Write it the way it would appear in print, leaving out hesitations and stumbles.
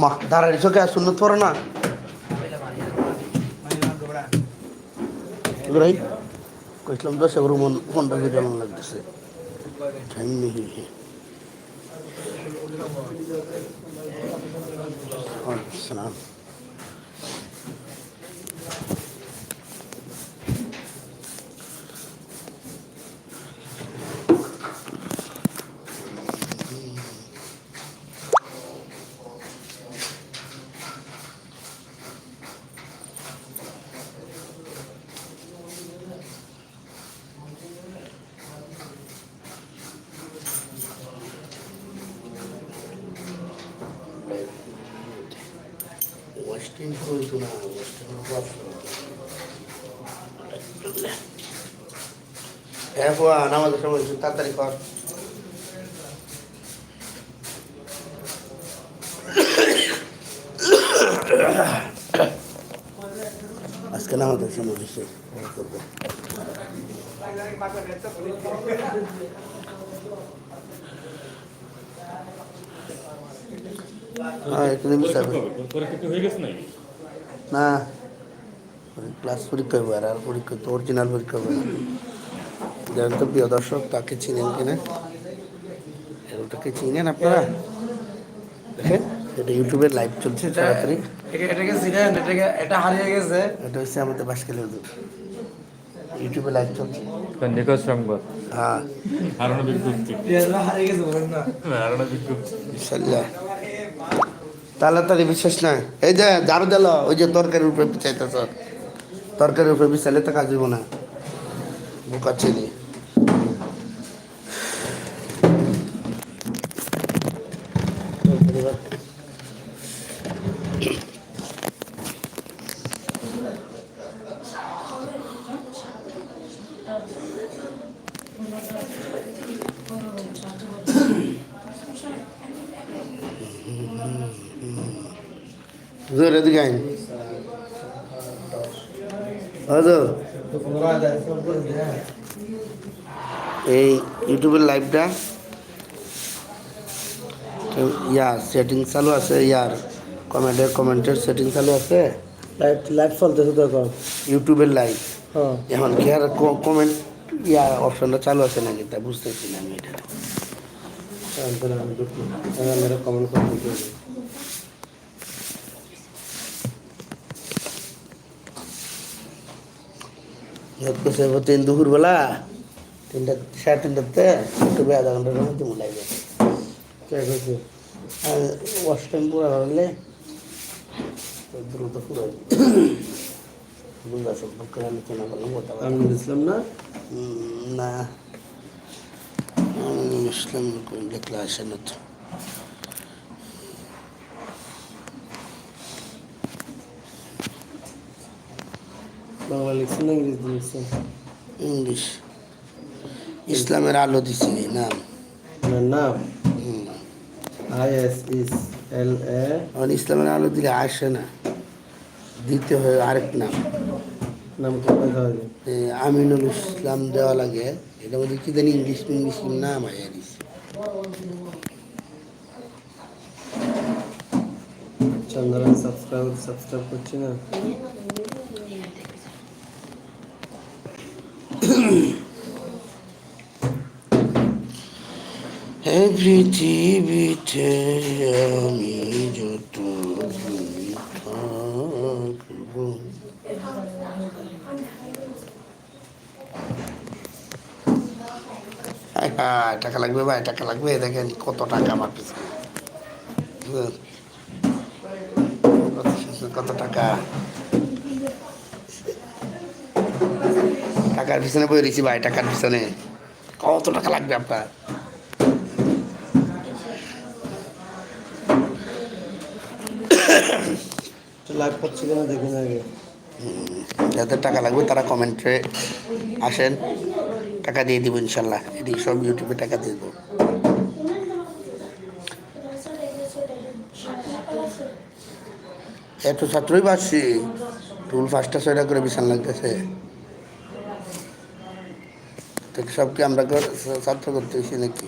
মা দাঁড়াই চোখে আর সুন্নত পড়ো না কইছিলাম 10 এগারো মন 15 কেজি মন লাগতেছে ওয়েস্টিং করতো না আমাদের সময় তাড়াতাড়ি কর আজকে আমাদের সময় হয়েছে করবো না ক্লাস পরীক্ষা হবে আর পরীক্ষা তো অরিজিনাল পরীক্ষা হবে না জানেন তো প্রিয় দর্শক তাকে চিনেন কিনা ওটাকে চিনেন আপনারা দেখেন এটা ইউটিউবে লাইভ চলছে তাড়াতাড়ি এটা হারিয়ে গেছে এটা হচ্ছে আমাদের বাসখালী হুজুর ইউটিউবে লাইভ চলছে নিখোঁজ সংবাদ হ্যাঁ হারানো বিজ্ঞপ্তি হারিয়ে গেছে বলেন না হারানো বিজ্ঞপ্তি ইনশাল্লাহ তাড়াতাড়ি বিশ্বাস না এই যে ঝাড়ু দিল ওই যে তরকারির উপরে পিছাইতেছ তরকারির উপরে পিছাইলে তো কাজ হইব না বোকা ছেলে জোরে দিকে আইন এই ইউটিউবের লাইভটা সেটিং চালু আছে ইয়ার কমেন্টের সেটিং চালু আছে লাইভ চলতেছে তো এখন ইউটিউবের লাইভ এখন কি আর কমেন্ট অপশনটা চালু আছে নাকি তা বুঝতেছি না আমি এটা কমেন্ট করতে তিন দুপুরবেলা 3টা 3:30তে ইউটিউবে আধা ঘন্টার মধ্যে মূলাই যাবে ওয়াশ টাইম পুরো হলে দ্রুত পুরো বুঝা সম্পর্কে আলোচনা করলাম কথা আমি বুঝলাম না না আমি ইসলাম দেখলে আসে না তো বাংলা লিখছেন না ইংরেজি লিখছেন ইংলিশ ইসলামের আলো দিছি নাম নাম ISLA ইসলামের আলো দিলে আসে না দিতে হয় আরেক নাম নাম কোথায় দেওয়া যায় আমিনুল ইসলাম দেওয়া লাগে এটা মধ্যে কি জানি ইংলিশ নাম আয়া দিছে চন্দ্রন সাবস্ক্রাইব করছি না হে পৃথিবীতে আমি যত থাকবো টাকা লাগবে ভাই টাকা লাগবে দেখেন কত টাকা আমার পিছনে কত টাকা টাকার পিছনে বই রয়েছি ভাই টাকার পিছনে কত টাকা লাগবে আপনার লাইভ করছি কেন দেখুন আগে যাদের টাকা লাগবে তারা কমেন্টে আসেন টাকা দিয়ে দিব ইনশাল্লাহ এটি সব ইউটিউবে টাকা দিয়ে দেবো এত ছাত্রই পাচ্ছি টুল 5টা 6টা করে বিছান লাগতেছে সবকে আমরা ছাত্র করতে হয়েছি নাকি